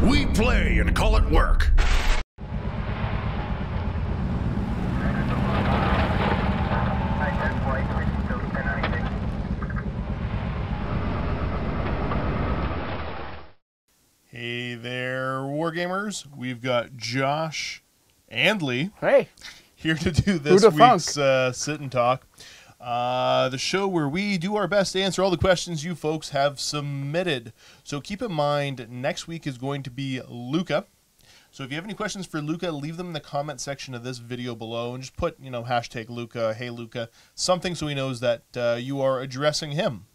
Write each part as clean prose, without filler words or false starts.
We play and call it work. Hey there, Wargamers. We've got Josh and Lee here to do this week's Sit and Talk. The show where we do our best to answer all the questions you folks have submitted. So keep in mind, next week is going to be Luca. So if you have any questions for Luca, leave them in the comment section of this video below and just put, hashtag Luca, hey Luca, something so he knows that you are addressing him.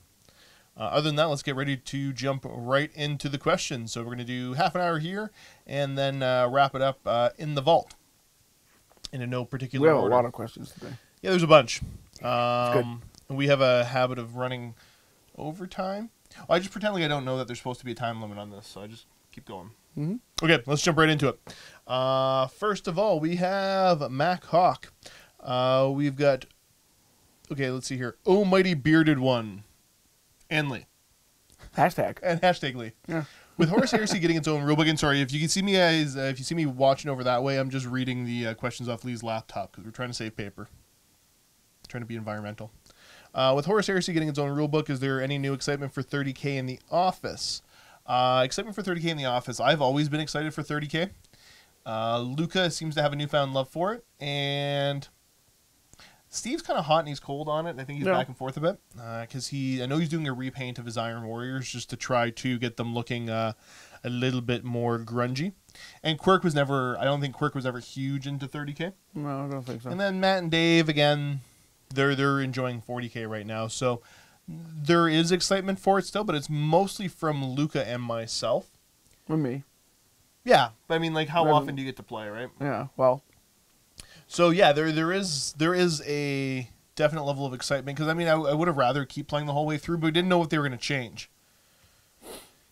Other than that, let's get ready to jump right into the questions. So we're going to do half an hour here and then wrap it up in the vault in no particular order. We have a lot of questions today. Yeah, there's a bunch. Good. We have a habit of running overtime. I just pretend like I don't know that there's supposed to be a time limit on this, so I just keep going. Mm-hmm. Okay, let's jump right into it. First of all, we have Mac Hawk. We've got, let's see here. Oh, mighty bearded one. And Lee. Hashtag. And hashtag Lee. Yeah. With Horus Heresy getting its own rulebook, and sorry, if you can see me guys, if you see me watching over that way, I'm just reading the questions off Lee's laptop because we're trying to save paper. Trying to be environmental. With Horus Heresy getting its own rulebook, is there any new excitement for 30K in the office? Excitement for 30K in the office. I've always been excited for 30K. Luca seems to have a newfound love for it, and Steve's kind of hot and he's cold on it. I think he's back and forth a bit because I know he's doing a repaint of his Iron Warriors just to try to get them looking a little bit more grungy. And Quirk was never, I don't think Quirk was ever huge into 30K. No, I don't think so. And then Matt and Dave, again, they're enjoying 40K right now. So there is excitement for it still, but it's mostly from Luca and myself. With me. Yeah, but I mean, like, how often do you get to play, right? Yeah, well. So yeah, there is a definite level of excitement because I mean I would have rather keep playing the whole way through, but we didn't know what they were going to change.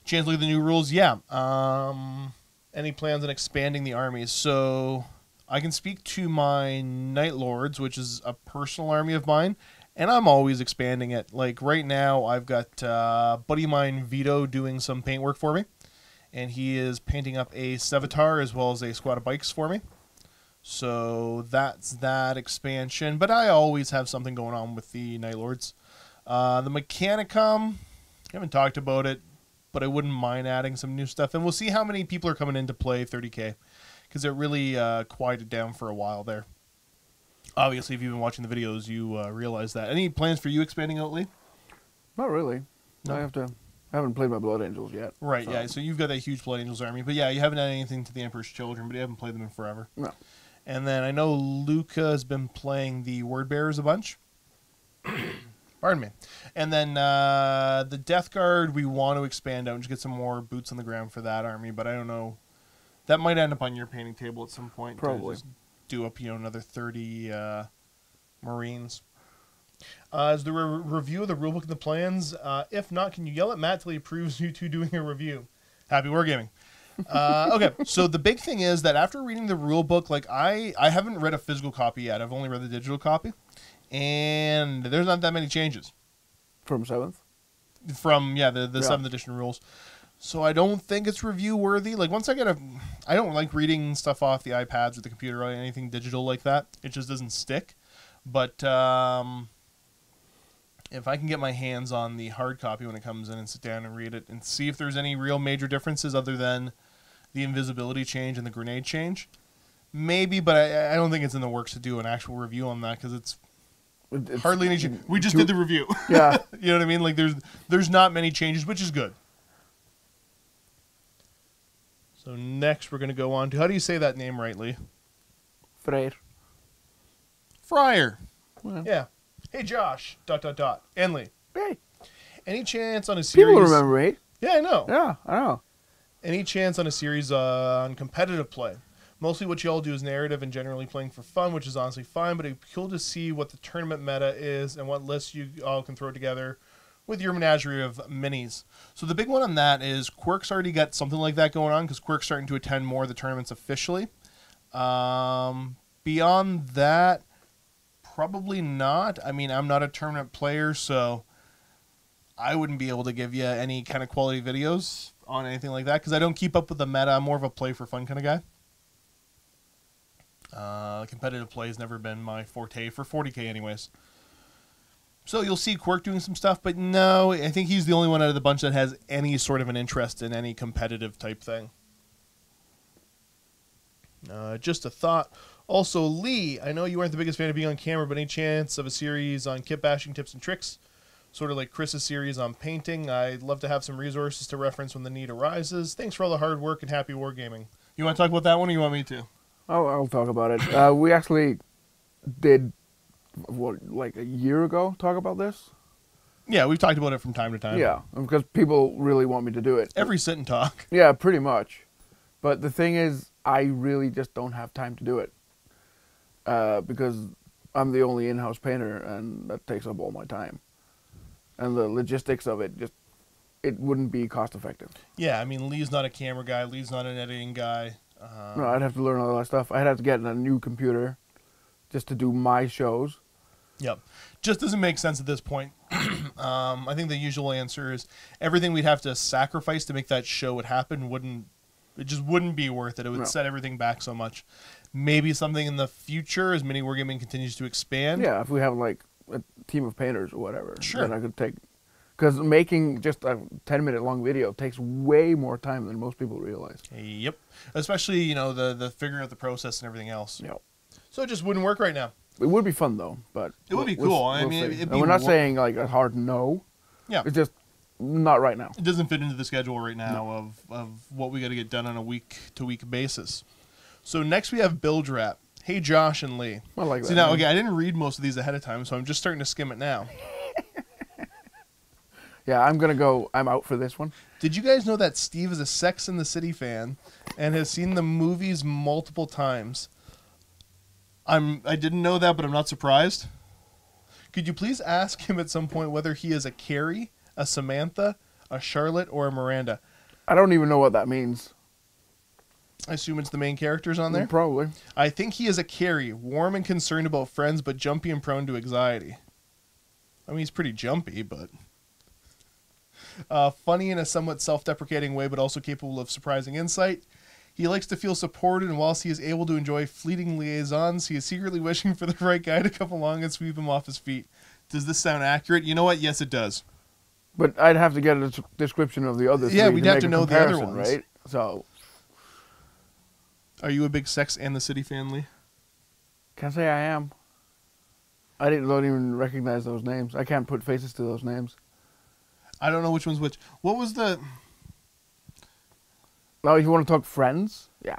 Chance to look at the new rules, yeah. Any plans on expanding the armies? So I can speak to my Night Lords, which is a personal army of mine, and I'm always expanding it. Like right now, I've got buddy of mine Vito doing some paint work for me, and he is painting up a Sevatar as well as a squad of bikes for me. So that's that expansion. But I always have something going on with the Night Lords. The Mechanicum, I haven't talked about it, but I wouldn't mind adding some new stuff. And we'll see how many people are coming in to play 30K, because it really quieted down for a while there. Obviously, if you've been watching the videos, you realize that. Any plans for you expanding out, Lee? Not really. No. I haven't played my Blood Angels yet. Right, so. Yeah. So you've got that huge Blood Angels army. But yeah, you haven't done anything to the Emperor's Children, but you haven't played them in forever. No. And then I know Luca has been playing the Word Bearers a bunch. Pardon me. And then the Death Guard, we want to expand out and just get some more boots on the ground for that army. But I don't know. That might end up on your painting table at some point. Probably. To just do up, another 30 Marines. Is there a review of the rulebook and the plans? If not, can you yell at Matt till he approves you two doing a review? Happy Wargaming. Okay, so the big thing is that after reading the rule book, like I haven't read a physical copy yet. I've only read the digital copy, and there's not that many changes. From 7th? From, the 7th edition rules. So I don't think it's review worthy. Like once I don't like reading stuff off the iPads or the computer or anything digital like that. It just doesn't stick. But if I can get my hands on the hard copy when it comes in and sit down and read it and see if there's any real major differences other than the invisibility change and the grenade change, maybe, but I don't think it's in the works to do an actual review on that because it's hardly any change. We just did the review. Yeah. You know what I mean? Like there's not many changes, which is good. So next we're going to go on to, how do you say that name rightly? Freyr. Friar. Well. Yeah. Hey, Josh, ... And Lee. Hey. Any chance on a series... People remember, right? Yeah, I know. Yeah, I know. Any chance on a series on competitive play? Mostly what you all do is narrative and generally playing for fun, which is honestly fine, but it'd be cool to see what the tournament meta is and what lists you all can throw together with your menagerie of minis. So the big one on that is Quirk's already got something like that going on because Quirk's starting to attend more of the tournaments officially. Beyond that, probably not. I mean, I'm not a tournament player, so I wouldn't be able to give you any kind of quality videos on anything like that because I don't keep up with the meta. I'm more of a play for fun kind of guy. Competitive play has never been my forte for 40K anyways. So you'll see Quirk doing some stuff, but no, I think he's the only one out of the bunch that has any sort of an interest in any competitive type thing. Just a thought. Also, Lee, I know you aren't the biggest fan of being on camera, but any chance of a series on kit bashing tips and tricks? Sort of like Chris's series on painting. I'd love to have some resources to reference when the need arises. Thanks for all the hard work and happy wargaming. You want to talk about that one or you want me to? I'll talk about it. We actually did, like a year ago, talk about this? Yeah, we've talked about it from time to time. Yeah, because people really want me to do it. Every sit and talk. Yeah, pretty much. But the thing is, I really just don't have time to do it. Because I'm the only in-house painter, and that takes up all my time. And the logistics of it, it wouldn't be cost-effective. Yeah, I mean, Lee's not a camera guy. Lee's not an editing guy. No, I'd have to learn all that stuff. I'd have to get a new computer just to do my shows. Yep. Just doesn't make sense at this point. I think the usual answer is everything we'd have to sacrifice to make that show happen it just wouldn't be worth it. It would set everything back so much. Maybe something in the future as MiniWarGaming continues to expand. Yeah, if we have like a team of painters or whatever, sure. then I could take... Because making just a 10-minute long video takes way more time than most people realize. Yep. Especially, you know, the figuring out the process and everything else. Yep. So it just wouldn't work right now. It would be fun, though. But it would be cool. I mean, it'd be we're not saying like a hard no. Yeah. It's just not right now. It doesn't fit into the schedule right now of what we got to get done on a week-to-week basis. So next we have Bildrat. Hey, Josh and Lee. I like that. See, now, okay, I didn't read most of these ahead of time, so I'm just starting to skim it now. Yeah, I'm out for this one. Did you guys know that Steve is a Sex and the City fan and has seen the movies multiple times? I didn't know that, but I'm not surprised. Could you please ask him at some point whether he is a Carrie, a Samantha, a Charlotte, or a Miranda? I don't even know what that means. I assume it's the main characters on there? Probably. I think he is a Carrie, warm and concerned about friends, but jumpy and prone to anxiety. I mean, he's pretty jumpy, but... funny in a somewhat self-deprecating way, but also capable of surprising insight. He likes to feel supported, and whilst he is able to enjoy fleeting liaisons, he is secretly wishing for the right guy to come along and sweep him off his feet. Does this sound accurate? You know what? Yes, it does. But I'd have to get a description of the other three. Yeah, we'd have to make a know the other comparison, ones. right? So, are you a big Sex and the City fan, Lee? can't say I am. I don't even recognize those names. I can't put faces to those names. I don't know which one's which. What was the... Oh, you want to talk Friends? Yeah.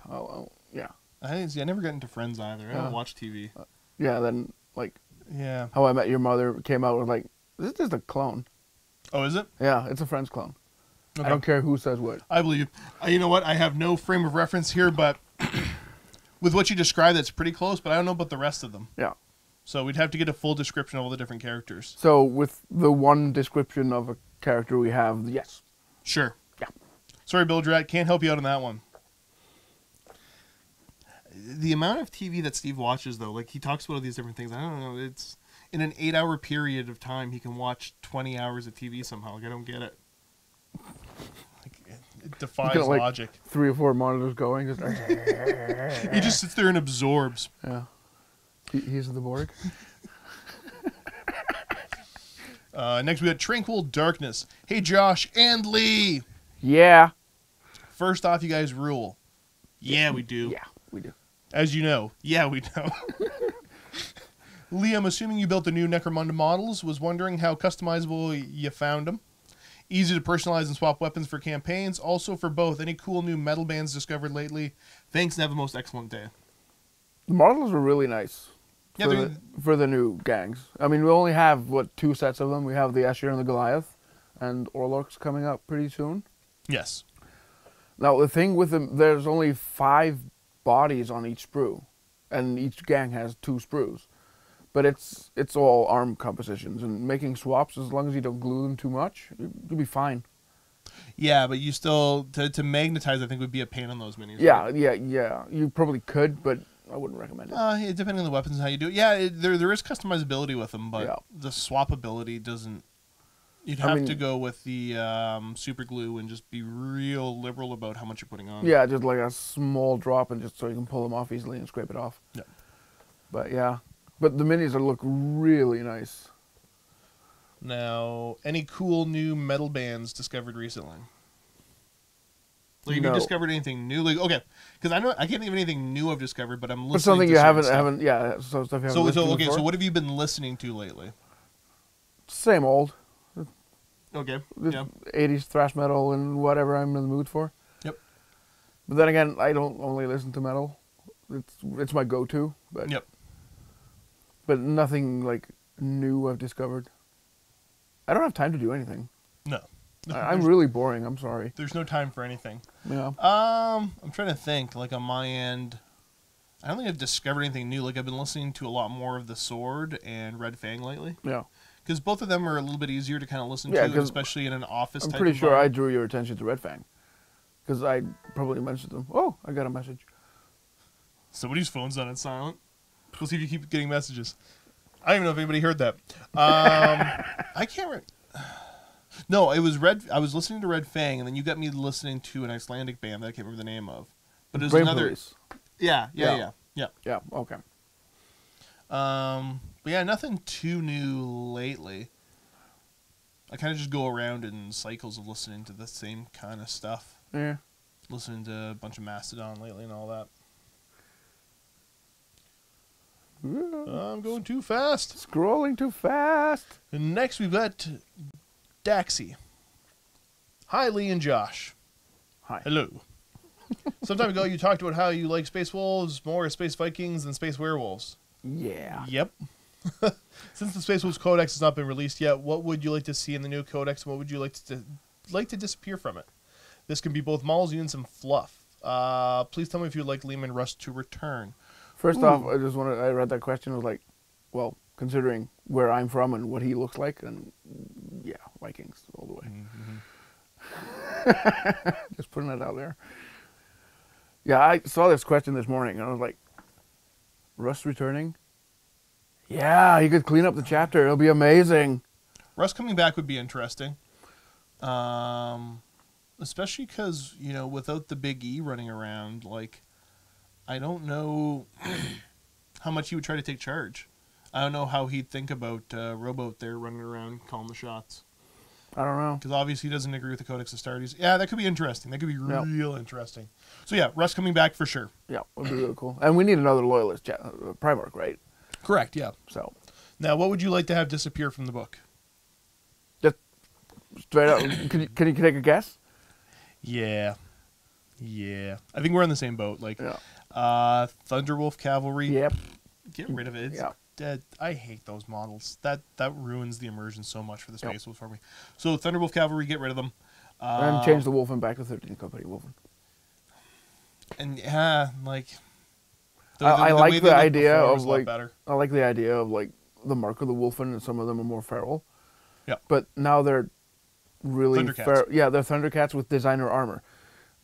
Yeah. I never got into Friends either. I don't watch TV. Yeah, then, like, Yeah. How I Met Your Mother came out with, like, this is just a clone. Oh, is it? Yeah, it's a Friends clone. Okay. I don't care who says what. I believe. You know what? I have no frame of reference here, but with what you described, that's pretty close, but I don't know about the rest of them. Yeah. So we'd have to get a full description of all the different characters. So with the one description of a character we have, yes. Sure. Yeah. Sorry, Bildrat, can't help you out on that one. The amount of TV that Steve watches, though, like he talks about all these different things. I don't know. It's in an 8-hour period of time, he can watch 20 hours of TV somehow. Like I don't get it. Like, it defies logic. 3 or 4 monitors going. Just he just sits there and absorbs. Yeah. He's the Borg. Next, we got Tranquil Darkness. Hey, Josh and Lee. Yeah. First off, you guys rule. Yeah, we do. Yeah, we do. As you know. Yeah, we know. Lee, I'm assuming you built the new Necromunda models. Was wondering how customizable you found them. Easy to personalize and swap weapons for campaigns. Also for both. Any cool new metal bands discovered lately? Thanks and have a most excellent day. The models are really nice. Yeah, for the new gangs. I mean, we only have, 2 sets of them. We have the Escher and the Goliath, and Orlocks coming up pretty soon. Yes. Now, the thing with them, there's only 5 bodies on each sprue, and each gang has 2 sprues. But it's all arm compositions, and making swaps, as long as you don't glue them too much, you'll be fine. Yeah, but you still, to magnetize, I think, would be a pain on those minis. Yeah, right? yeah. You probably could, but I wouldn't recommend it. Yeah, depending on the weapons and how you do it. Yeah, there is customizability with them, but Yeah. the swapability doesn't... You'd have to go with the super glue and just be real liberal about how much you're putting on. Yeah, just like a small drop, and just so you can pull them off easily and scrape it off. Yeah. But yeah, but the minis look really nice. Now, any cool new metal bands discovered recently? Like, have you No. discovered anything new? Like, okay, because I can't think of anything new I've discovered, but I'm listening. But something to you certain haven't, stuff. yeah, so stuff you haven't listened to Okay, before? so what have you been listening to lately? Same old. Okay, Just yeah, 80s thrash metal and whatever I'm in the mood for. Yep. But then again, I don't only listen to metal. It's my go-to. But yep. But nothing like new I've discovered. I don't have time to do anything. No, I'm really boring. I'm sorry. there's no time for anything. Yeah. I'm trying to think. Like on my end, I don't think I've discovered anything new. Like I've been listening to a lot more of The Sword and Red Fang lately. Yeah. Because both of them are a little bit easier to kind of listen Yeah, to, 'cause especially in an office I'm type pretty sure I environment. drew your attention to Red Fang. Because I probably mentioned them. Oh, I got a message. Somebody's phone's on silent. We'll see if you keep getting messages. I don't even know if anybody heard that. I can't. No, it was Red. I was listening to Red Fang, and then you got me listening to an Icelandic band that I can't remember the name of. But it was Brain another. Police. Yeah. Yeah, okay. But yeah, nothing too new lately. I kind of just go around in cycles of listening to the same kind of stuff. Yeah. Listening to a bunch of Mastodon lately and all that. I'm going too fast. Scrolling too fast. And next we've got Daxie. Hi, Lee and Josh. Hi. Hello. Some time ago, you talked about how you like Space Wolves more as Space Vikings than Space Werewolves. Yeah. Yep. Since the Space Wolves Codex has not been released yet, what would you like to see in the new Codex, and what would you like to disappear from it? This can be both models, units, and fluff. Please tell me if you'd like Liam and Rust to return. First off, I read that question. I was like, well, considering where I'm from and what he looks like, and yeah, Vikings all the way. Just putting it out there. Yeah, I saw this question this morning, and I was like, Rust returning? Yeah, he could clean up the chapter. It'll be amazing. Rust coming back would be interesting. Especially because, without the Big E running around, like, I don't know how much he would try to take charge. I don't know how he'd think about Rowboat there running around calling the shots. I don't know. Because obviously he doesn't agree with the Codex Astartes. Yeah, that could be interesting. That could be Yep. real interesting. So yeah, Rust coming back for sure. Yeah, it would be really cool. And we need another loyalist, Primarch, right? Correct, yeah. So, Now, what would you like to have disappear from the book? just straight up, can you take a guess? Yeah. I think we're on the same boat. Like, Thunderwolf Cavalry. Yep. Get rid of it. It's dead. I hate those models. That ruins the immersion so much for the Space Wolves for me. So Thunderwolf Cavalry, get rid of them. And change the Wolfen back to 13th Company Wolfen. And yeah, like I way like they the looked idea before of was a lot like better. I like the idea of like the mark of the Wolfen, and some of them are more feral. Yeah. But now they're really Thundercats. Yeah, they're Thundercats with designer armor.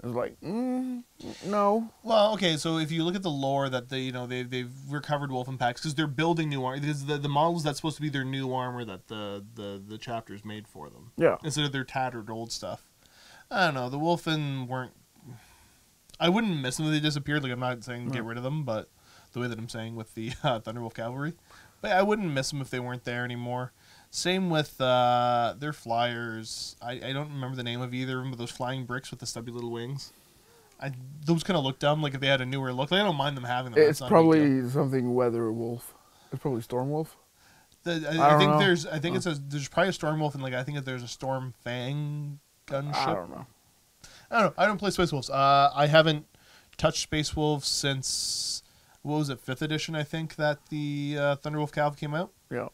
It's like no. Well, okay, so if you look at the lore that they've recovered Wolfen packs because they're building new armor. Because the models that's supposed to be their new armor that the chapters made for them. Yeah. Instead of their tattered old stuff. I don't know. The Wolfen weren't. I wouldn't miss them if they disappeared. Like I'm not saying get rid of them, but the way that I'm saying with the Thunderwolf Cavalry, but I wouldn't miss them if they weren't there anymore. Same with their flyers. I don't remember the name of either of them, but those flying bricks with the stubby little wings. Those kind of look dumb. Like if they had a newer look, I don't mind them having them. It's probably something Weather Wolf. It's probably Storm Wolf. I think there's probably a Storm Wolf and I think that there's a Storm Fang gunship. I don't know. I don't play Space Wolves. I haven't touched Space Wolves since, what was it, 5th edition, I think, that the Thunderwolf Cav came out. Yeah.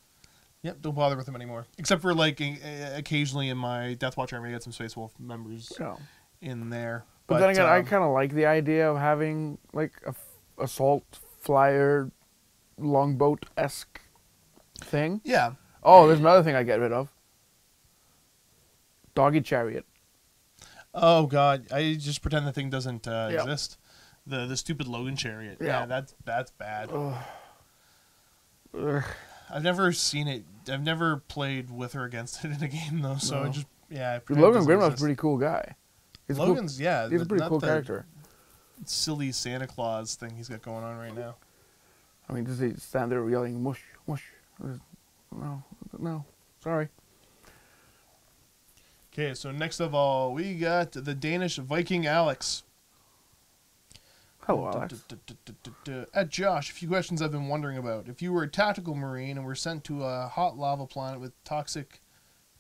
Yep, don't bother with them anymore. Except for, occasionally in my Deathwatch army, I got some Space Wolf members in there. But then again, I kind of like the idea of having, like, a assault flyer longboat-esque thing. Yeah. Oh, there's another thing I get rid of. Doggy Chariot. Oh, God. I just pretend the thing doesn't exist. The stupid Logan Chariot. Yeah. Yeah, that's bad. Ugh. I've never seen it. I've never played with or against it in a game though. So No. I just I Logan doesn't Grimlock's a exist. pretty cool guy. He's Logan's he's a but pretty not cool the character. Silly Santa Claus thing he's got going on right now. I mean, does he stand there yelling mush, mush? No, sorry. Okay, so next of all, we got the Danish Viking Alex. Hello, Alex. At Josh, a few questions I've been wondering about. If you were a tactical marine and were sent to a hot lava planet with toxic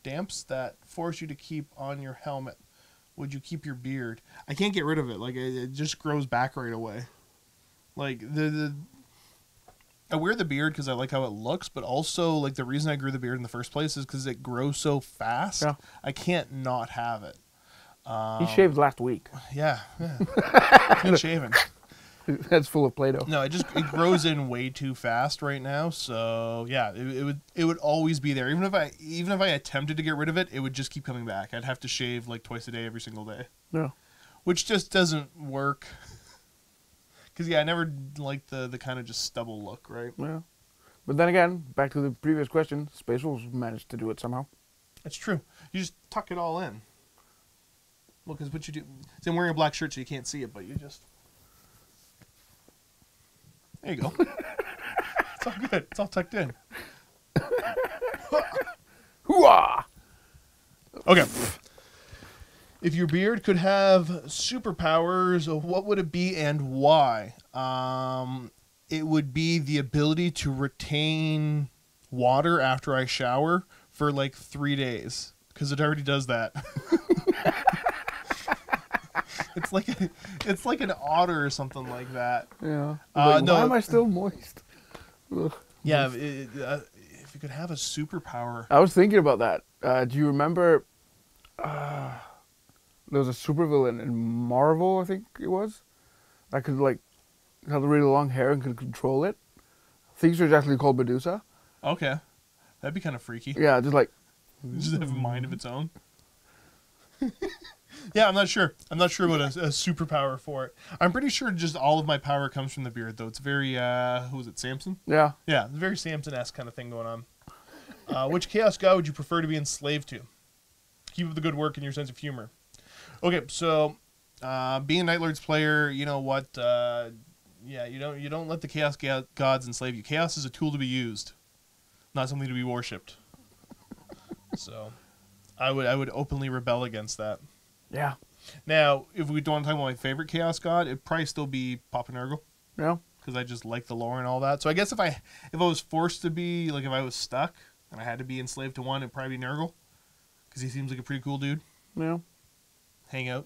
damps that force you to keep on your helmet, would you keep your beard? I can't get rid of it. Like, it just grows back right away. Like, I wear the beard because I like how it looks, but also, like, the reason I grew the beard in the first place is because it grows so fast. Yeah. I can't not have it. He shaved last week. Yeah. Good shaving. That's full of Play-Doh. No, it grows in way too fast right now. So yeah, it would always be there. Even if I attempted to get rid of it, it would just keep coming back. I'd have to shave like twice a day every single day. Yeah. Which just doesn't work. Because I never liked the kind of just stubble look, right? Yeah. But then again, back to the previous question, Space Wolves managed to do it somehow. That's true. You just tuck it all in. Well, because what you do, see, I'm wearing a black shirt, so you can't see it, but you just. There you go. It's all good. It's all tucked in. Hooah! Okay. If your beard could have superpowers, what would it be and why? It would be the ability to retain water after I shower for like 3 days, because it already does that. It's like an otter or something like that. Yeah. No. Why am I still moist? Ugh. Yeah, if you could have a superpower. I was thinking about that. Do you remember there was a supervillain in Marvel, I think it was, that could like have really long hair and could control it? I think she was actually called Medusa. Okay, that'd be kind of freaky. Yeah, just like Just have a mind of its own. Yeah, I'm not sure. I'm not sure about a superpower for it. I'm pretty sure just all of my power comes from the beard, though. It's very, who was it, Samson? yeah. Yeah, it's a very Samson-esque kind of thing going on. Which Chaos God would you prefer to be enslaved to? Keep up the good work and your sense of humor. Okay, so being a Night Lords player, you know what? Yeah, you don't let the Chaos Gods enslave you. Chaos is a tool to be used, not something to be worshipped. So, I would openly rebel against that. Yeah. Now, if we don't want to talk about my favorite Chaos God, it'd probably still be Papa Nurgle, Yeah. because I just like the lore and all that. So I guess if I was forced to be, like, if I was stuck and I had to be enslaved to one, it'd probably be Nurgle, because he seems like a pretty cool dude. Yeah. Hang out.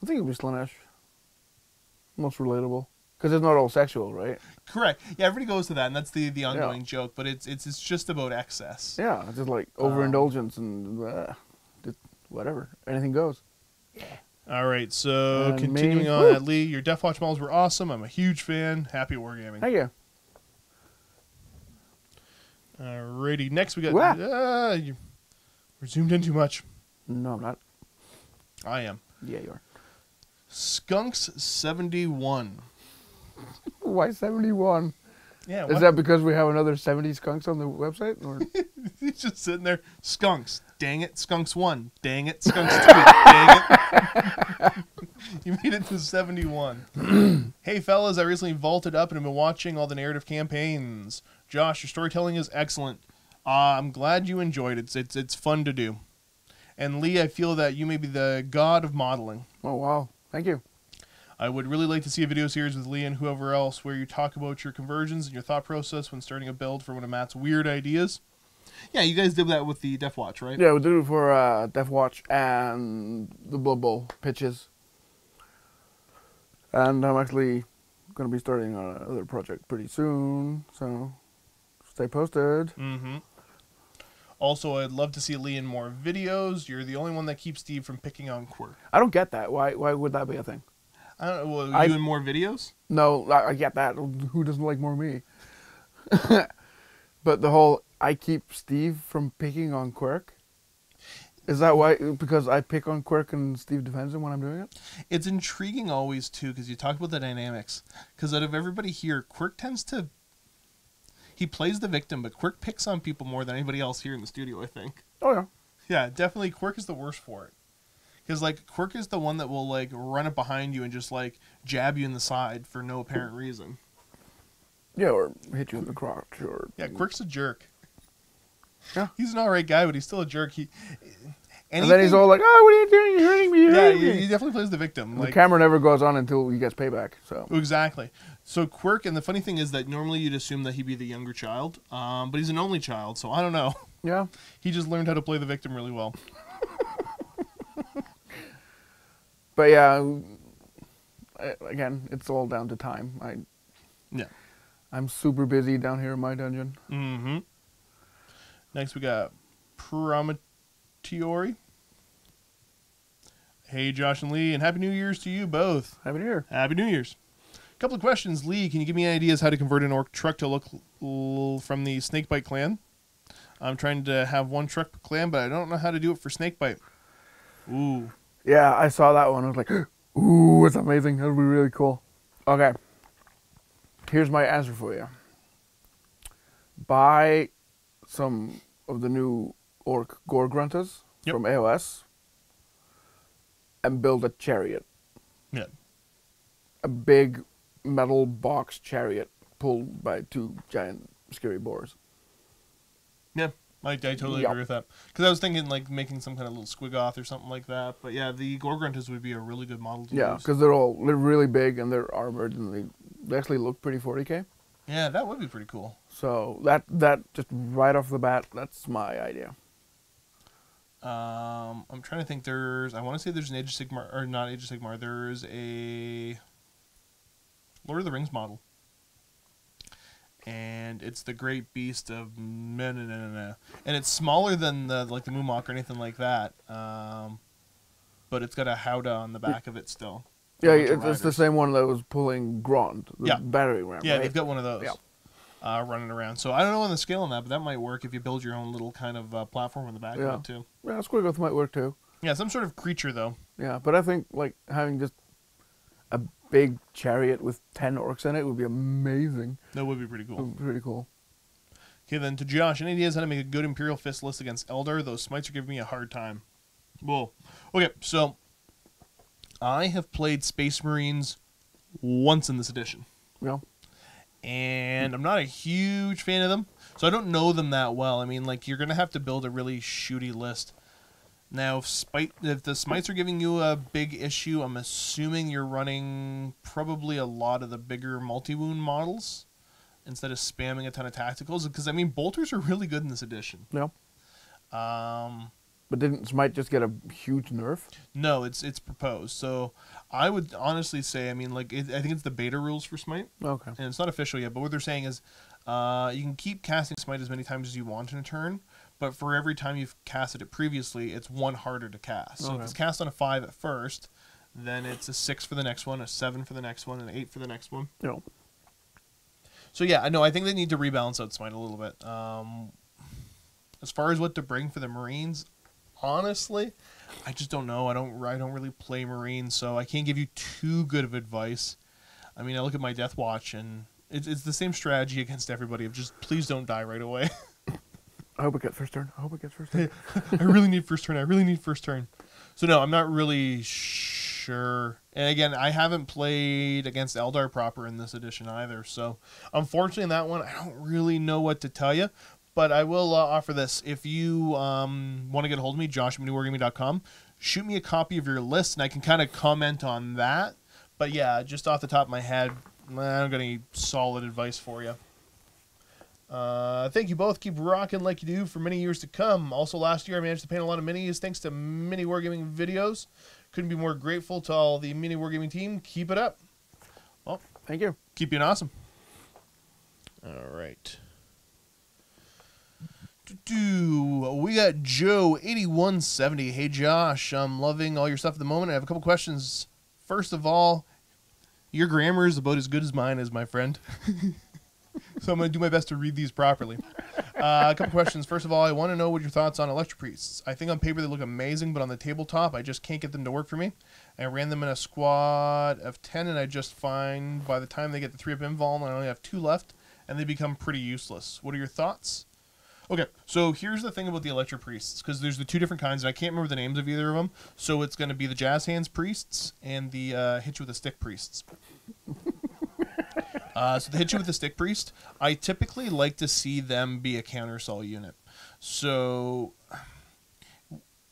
I think it'd be Slanesh. Most relatable. Because it's not all sexual, right? Correct. Yeah, everybody goes to that, and that's the ongoing joke. But it's just about excess. Yeah, it's just like overindulgence and just whatever. Anything goes. All right. So And continuing me. on, Woo. at Lee, your Death Watch models were awesome. I'm a huge fan. Happy wargaming. Thank you. Alrighty. Next we got. Wah. We're zoomed in too much. No, I'm not. I am. Yeah, you are. Skunks 71. Why 71? Yeah. Is What? that because we have another 70 skunks on the website? Or? He's just sitting there. Skunks. Dang it. Skunks 1. Dang it. Skunks 2. Dang it. You made it to 71. Hey, fellas. I recently vaulted up and have been watching all the narrative campaigns. Josh, your storytelling is excellent. I'm glad you enjoyed it. It's fun to do. And Lee, I feel that you may be the god of modeling. Oh, wow. Thank you. I would really like to see a video series with Lee and whoever else where you talk about your conversions and your thought process when starting a build for one of Matt's weird ideas. Yeah, you guys did that with the Death Watch, right? Yeah, we did it for Death Watch and the Blood Bowl pitches. And I'm actually going to be starting on another project pretty soon, so stay posted. Mm-hmm. Also, I'd love to see Lee in more videos. You're the only one that keeps Steve from picking on Quirk. I don't get that. Why would that be a thing? I don't know. Well, you in more videos? No, I get that. Who doesn't like more me? But the whole I keep Steve from picking on Quirk. Is that why? Because I pick on Quirk and Steve defends him when I'm doing it? It's intriguing always, too, because you talk about the dynamics. Because out of everybody here, Quirk tends to... he plays the victim, but Quirk picks on people more than anybody else here in the studio, I think. Oh yeah. Yeah, definitely Quirk is the worst for it. Because, like, Quirk is the one that will, like, run up behind you and just, like, jab you in the side for no apparent reason. Yeah, or hit you in the crotch, or... Yeah, Quirk's a jerk. Yeah. He's an alright guy, but he's still a jerk. And then he's all like, "Oh, what are you doing? You're hurting me, you're Yeah, hurting me." he definitely plays the victim. The camera never goes on until he gets payback, so... Exactly. So Quirk, and the funny thing is that normally you'd assume that he'd be the younger child, but he's an only child, so I don't know. Yeah. He just learned how to play the victim really well. But yeah, again, it's all down to time. Yeah. I'm super busy down here in my dungeon. Mm-hmm. Next we got Prometeori. Hey, Josh and Lee, and Happy New Year's to you both. Happy New Year. Happy New Year's. Couple of questions. Lee, can you give me any ideas how to convert an orc truck to look from the Snakebite clan? I'm trying to have one truck per clan, but I don't know how to do it for Snakebite. Ooh. Yeah, I saw that one. I was like, ooh, it's amazing. That would be really cool. Okay. Here's my answer for you. Buy some of the new orc gore gruntas from AOS and build a chariot. Yeah. A big metal box chariot pulled by 2 giant scary boars. Yeah, I totally agree with that. Because I was thinking, like, making some kind of little squigoth or something like that. But yeah, the Gorgruntas would be a really good model to use. Yeah, because they're really big and they're armored and they actually look pretty 40K. Yeah, that would be pretty cool. So that just right off the bat, that's my idea. I'm trying to think. I want to say there's an Age of Sigmar, or not Age of Sigmar. There's a Lord of the Rings model, and it's the Great Beast of and it's smaller than the Moomok or anything like that. But it's got a Howdah on the back of it still. Yeah, it's the same one that was pulling Grond, the battery ram. Yeah, right? they've got one of those. Yeah. Running around. So I don't know on the scale on that, but that might work if you build your own little kind of platform on the back of it too. Yeah, Squiggoth might work too. Yeah, some sort of creature though. Yeah, but I think like having just a big chariot with 10 orcs in it would be amazing. That would be pretty cool. Would be pretty cool. Okay, then to Josh, any ideas how to make a good Imperial Fist list against Eldar? Those smites are giving me a hard time. Whoa. Okay, so I have played Space Marines once in this edition. Yeah. And I'm not a huge fan of them, so I don't know them that well. I mean, like, you're going to have to build a really shooty list. Now, if the smites are giving you a big issue, I'm assuming you're running probably a lot of the bigger multi-wound models instead of spamming a ton of tacticals. Because, I mean, bolters are really good in this edition. Yeah. But didn't Smite just get a huge nerf? No, it's proposed. So I would honestly say, I mean, like, I think it's the beta rules for Smite. Okay. And it's not official yet, but what they're saying is you can keep casting Smite as many times as you want in a turn, but for every time you've casted it previously, it's 1 harder to cast. So if it's cast on a 5 at first, then it's a 6 for the next one, a 7 for the next one, and an 8 for the next one. Yeah. So yeah, I know. I think they need to rebalance out Smite a little bit. As far as what to bring for the Marines, honestly, I just don't know. I don't really play Marines, so I can't give you too good of advice. I mean, I look at my Death Watch, and it's the same strategy against everybody of just please don't die right away. I hope it gets first turn. I really need first turn. So no, I'm not really sure. And again, I haven't played against Eldar proper in this edition either. So unfortunately, in that one, I don't really know what to tell you. But I will offer this. If you want to get a hold of me, Josh at MiniWarGaming.com, shoot me a copy of your list, and I can kind of comment on that. But yeah, just off the top of my head, I don't got any solid advice for you. Thank you both. Keep rocking like you do for many years to come. Also, last year I managed to paint a lot of minis thanks to MiniWarGaming videos. Couldn't be more grateful to all the MiniWarGaming team. Keep it up. Well, thank you. Keep being awesome. All right. We got Joe 8170. Hey Josh, I'm loving all your stuff at the moment. I have a couple questions. First of all, your grammar is about as good as mine is, my friend. So I'm going to do my best to read these properly. A couple questions. First of all, I want to know what your thoughts on Electro Priests. I think on paper they look amazing, but on the tabletop, I just can't get them to work for me. I ran them in a squad of 10, and I just find by the time they get the 3-up invuln, I only have 2 left, and they become pretty useless. What are your thoughts? Okay, so here's the thing about the Electro Priests, because there's the two different kinds, and I can't remember the names of either of them. So it's going to be the Jazz Hands Priests and the Hit You With a Stick Priests. So the Hit You With a Stick Priest, I typically like to see them be a counter-sol unit. So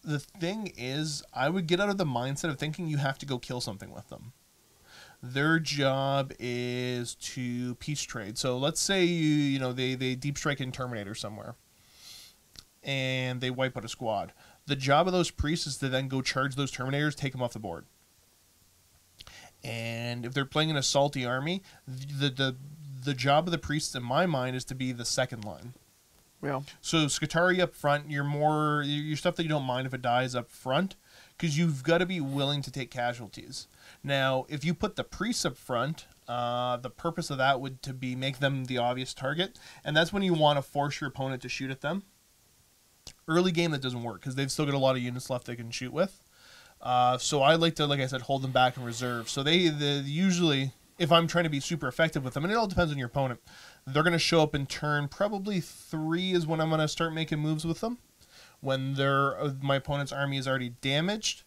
the thing is, I would get out of the mindset of thinking you have to go kill something with them. Their job is to peace trade. So let's say they deep strike in Terminator somewhere, and they wipe out a squad. The job of those priests is to then go charge those Terminators, take them off the board. And if they're playing an assaulty army, the job of the priests, in my mind, is to be the second line. Yeah. So Skitarii up front, your stuff that you don't mind if it dies up front, because you've got to be willing to take casualties. Now, if you put the priests up front, the purpose of that would to be make them the obvious target, and that's when you want to force your opponent to shoot at them. Early game, that doesn't work because they've still got a lot of units left they can shoot with. So I like to, like I said, hold them back in reserve. So they usually, if I'm trying to be super effective with them, and it all depends on your opponent, they're going to show up in turn probably 3 is when I'm going to start making moves with them. When my opponent's army is already damaged,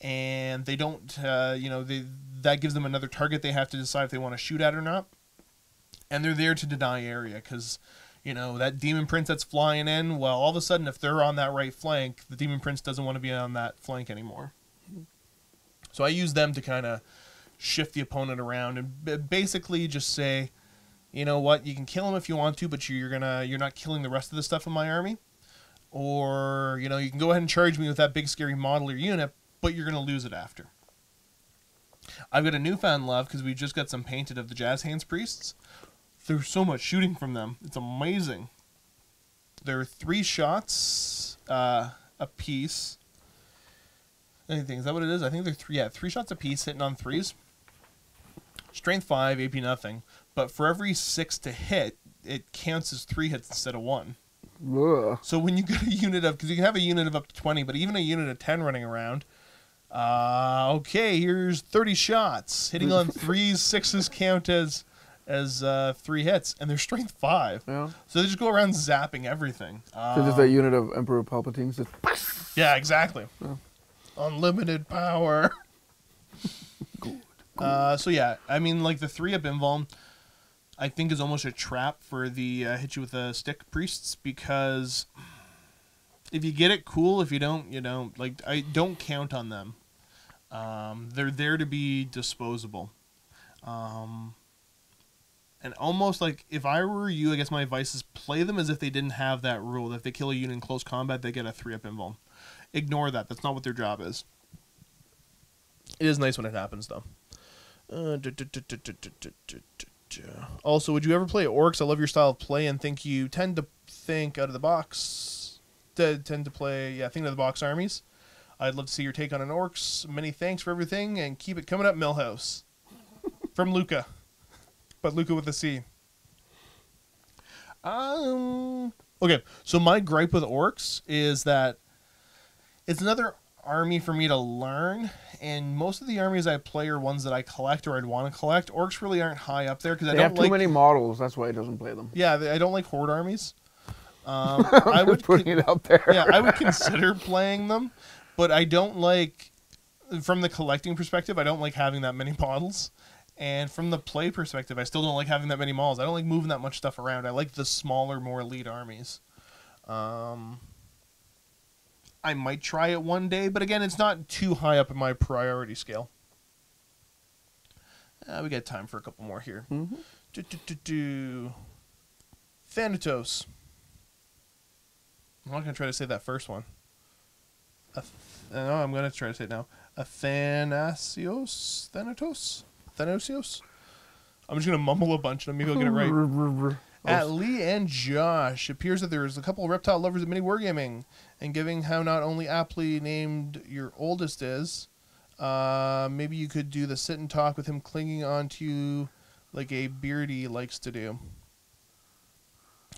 and they don't, that gives them another target they have to decide if they want to shoot at or not. And they're there to deny area because, that Demon Prince that's flying in, well, all of a sudden, if they're on that right flank, the Demon Prince doesn't want to be on that flank anymore. So I use them to kind of shift the opponent around and basically just say, you know what, you can kill him if you want to, but you're not killing the rest of the stuff in my army. Or, you can go ahead and charge me with that big scary model or unit, but you're going to lose it after. I've got a newfound love because we just got some painted of the Jazz Hands Priests. There's so much shooting from them. It's amazing. They're 3 shots a piece. Anything, is that what it is? I think they're 3 shots a piece hitting on 3s. Strength 5, AP nothing. But for every 6 to hit, it counts as 3 hits instead of 1. Ugh. So when you get a unit of, because you can have a unit of up to 20, but even a unit of 10 running around, okay, here's 30 shots. Hitting on 3s, 6s count as 3 hits, and they're strength 5. Yeah. So they just go around zapping everything. So just a unit of Emperor Palpatine just... Yeah, exactly. Yeah. Unlimited power. Good. So yeah, I mean, like the 3-up invuln, I think is almost a trap for the hit you with a stick priests, because if you get it, cool. If you don't, you don't. Like, I don't count on them. They're there to be disposable. And almost like, if I were you, I guess my advice is play them as if they didn't have that rule. That if they kill a unit in close combat, they get a 3-up invuln. Ignore that. That's not what their job is. It is nice when it happens, though. Also, would you ever play orcs? I love your style of play and think you tend to think out of the box. Tend to play, think out of the box armies. I'd love to see your take on an orcs. Many thanks for everything, and keep it coming up, Millhouse. From Luca. But Luca with a C. Okay, so my gripe with orcs is that it's another army for me to learn, and most of the armies I play are ones that I collect or I'd want to collect. Orcs really aren't high up there because I They don't have too many models. That's why he doesn't play them. Yeah, I don't like horde armies. I would putting it out there. Yeah, I would consider playing them, but I don't like, from the collecting perspective, I don't like having that many models. And from the play perspective, I still don't like having that many models. I don't like moving that much stuff around. I like the smaller, more elite armies. I might try it one day, but again, it's not too high up in my priority scale. We got time for a couple more here. Thanatos. I'm not going to try to say that first one. No, I'm going to try to say it now. Athanasios? Thanatos? Thanosios? I'm just going to mumble a bunch and maybe I'll get it right. At Lee and Josh, appears that there is a couple of reptile lovers at MiniWarGaming, and given how not only aptly named your oldest is, maybe you could do the sit and talk with him clinging onto you like a beardy likes to do.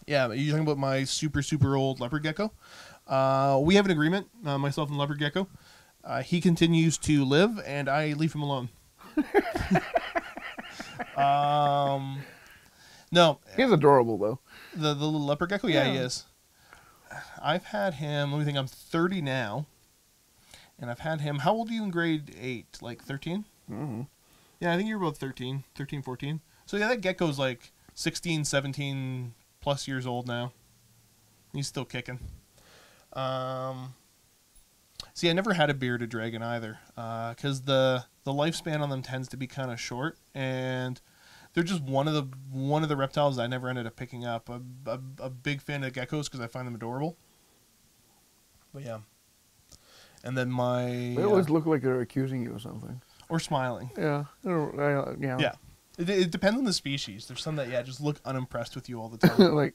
Yeah, are you talking about my super, super old leopard gecko? We have an agreement, myself and leopard gecko. He continues to live, and I leave him alone. No, He's adorable though. the little leopard gecko. Yeah, he is. I've had him. Let me think. I'm 30 now, and I've had him. How old are you in grade 8? Like 13? Mm-hmm. Yeah, I think you're about 13, 14. So yeah, that gecko's like 16, 17 plus years old now. He's still kicking. See, I never had a bearded dragon either, because the lifespan on them tends to be kind of short, and they're just one of the reptiles I never ended up picking up. A big fan of geckos because I find them adorable. But yeah, and then They always look like they're accusing you of something. or smiling. Yeah. Yeah. Yeah, it depends on the species. There's some that just look unimpressed with you all the time. Like.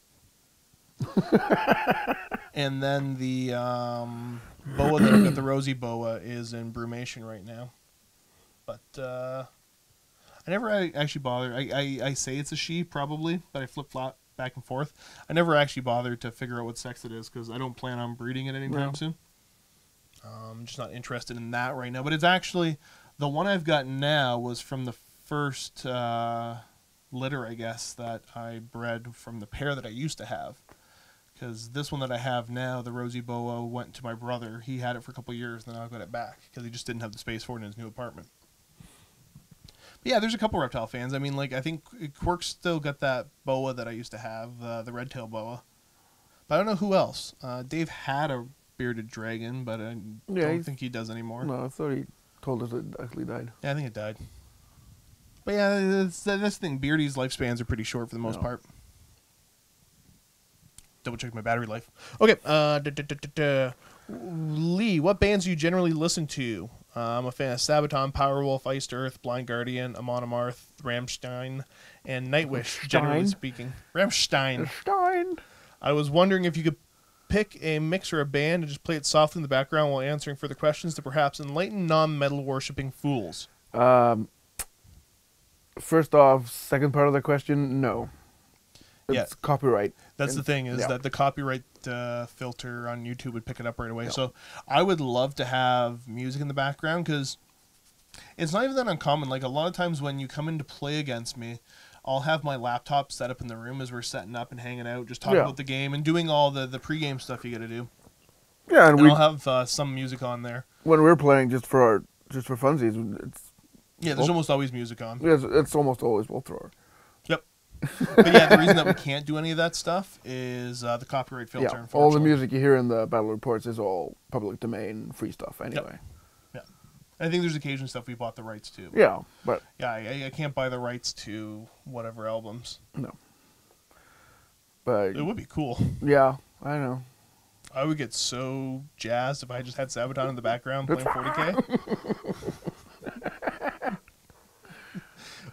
And then the boa that I've got, the rosy boa, is in brumation right now. But I never actually bothered. I say it's a she, probably, but I flip-flop back and forth. I never actually bothered to figure out what sex it is because I don't plan on breeding it anytime soon. I'm just not interested in that right now. But it's actually, the one I've got now was from the first litter, I guess, that I bred from the pair that I used to have. Because this one that I have now, the rosy boa, went to my brother. He had it for a couple of years, and then I got it back because he just didn't have the space for it in his new apartment. But yeah, there's a couple reptile fans. I mean, like, I think Quirk's still got that boa that I used to have, the red-tailed boa. But I don't know who else. Dave had a bearded dragon, but I don't think he does anymore. No, I thought he told us it actually died. Yeah, I think it died. But yeah, that's the thing. Beardies' lifespans are pretty short for the most part. Double check my battery life. Okay, Lee, what bands do you generally listen to? I'm a fan of Sabaton, Powerwolf, Iced Earth, Blind Guardian, Amon Amarth, Rammstein, and Nightwish, generally speaking. Rammstein. I was wondering if you could pick a mix or a band and just play it softly in the background while answering further questions to perhaps enlighten non-metal worshipping fools. First off, second part of the question, no. It's copyright. That's the thing, is that the copyright filter on YouTube would pick it up right away. So I would love to have music in the background because it's not even that uncommon. Like, a lot of times when you come in to play against me, I'll have my laptop set up in the room as we're setting up and hanging out, just talking about the game and doing all the pre-game stuff you got to do. Yeah, and I'll have some music on there. When we're playing just for funsies, it's... Yeah, there's almost always music on. Yeah, it's almost always both thrower. Yep. But yeah, the reason that we can't do any of that stuff is the copyright filter. Yeah, all the music you hear in the battle reports is all public domain, free stuff anyway. Yeah. I think there's occasion stuff we bought the rights to. Yeah, but... Yeah, I can't buy the rights to whatever albums. No. But... It would be cool. Yeah, I know. I would get so jazzed if I just had Sabaton in the background playing 40K.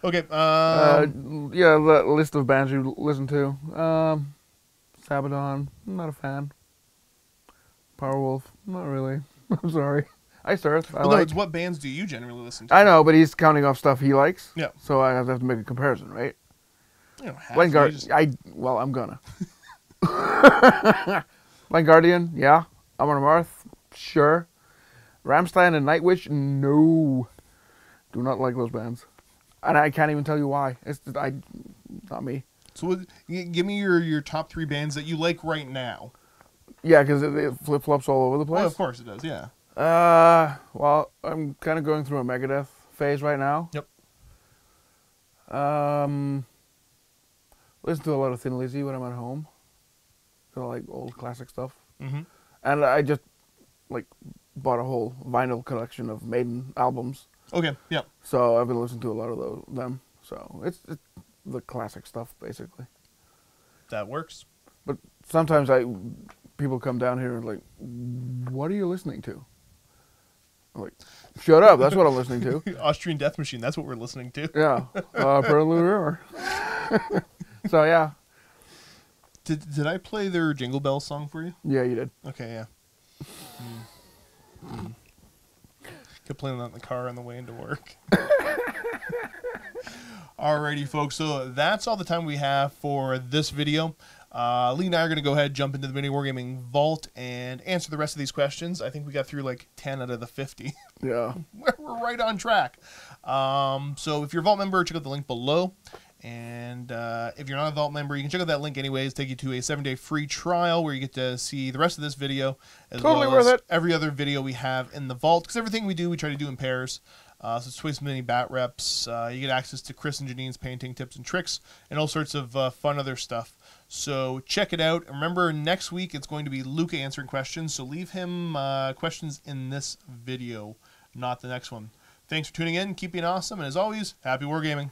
Okay. Yeah, the list of bands you listen to. Sabaton, not a fan. Powerwolf, not really. I'm sorry. Iced Earth, well, no, it's what bands do you generally listen to? I know, but he's counting off stuff he likes. Yeah. So I have to make a comparison, right? You don't have Blind Guardian. Well, I'm gonna. Blind Guardian, yeah. Amon Amarth, sure. Rammstein and Nightwish, no. Do not like those bands. And I can't even tell you why. It's just, not me. So give me your top 3 bands that you like right now. Yeah, because it flip-flops all over the place. Well, of course it does, yeah. Well, I'm kind of going through a Megadeth phase right now. Yep. Listen to a lot of Thin Lizzy when I'm at home. So like old classic stuff. Mm-hmm. And I just bought a whole vinyl collection of Maiden albums. Okay, yep. So I've been listening to a lot of them. So it's the classic stuff, basically. That works. But sometimes people come down here and what are you listening to? I'm like, shut up, that's what I'm listening to. Austrian Death Machine, that's what we're listening to. Yeah, Prelude River. So yeah. Did I play their Jingle Bells song for you? Yeah, you did. Okay, yeah. Kept playing that in the car on the way into work. Alrighty, folks. So that's all the time we have for this video. Lee and I are going to go ahead, jump into the MiniWarGaming Vault, and answer the rest of these questions. I think we got through 10 out of the 50. Yeah. We're right on track. So if you're a Vault member, check out the link below. And if you're not a Vault member, you can check out that link anyways. Take you to a 7-day free trial where you get to see the rest of this video as Totally well as worth it. every other video we have in the Vault. Because everything we do, we try to do in pairs. So it's twice as many bat reps. You get access to Chris and Janine's painting tips and tricks and all sorts of fun other stuff. So check it out. Remember, next week it's going to be Luca answering questions. So leave him questions in this video, not the next one. Thanks for tuning in. Keep being awesome. And as always, happy wargaming.